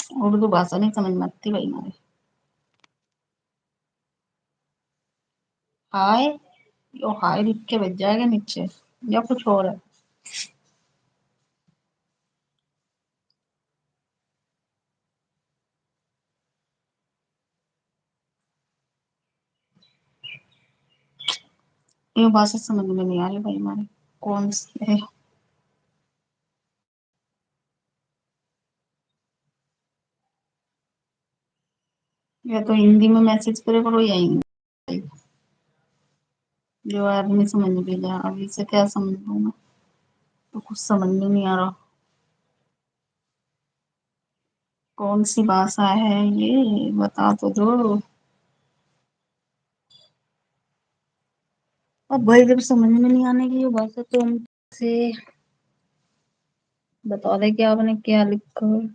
उर्दू भाषा नहीं समझ में आती भाई हमारे। हाय, यो हाय लिख के बज जाएगा नीचे, या कुछ और है। ये भाषा समझ में नहीं आ रही भाई हमारे, कौन सी है। या तो हिंदी में मैसेज करे करो या इंग्लिश। जो आदमी समझ भी जा, अब इसे क्या समझ लूं मैं, तो कुछ समझ में नहीं आ रहा। कौन सी भाषा है ये, बता तो दो। अब भाई जब समझ में नहीं आने की ये भाषा तो हम से बता दे कि आपने क्या लिखा है।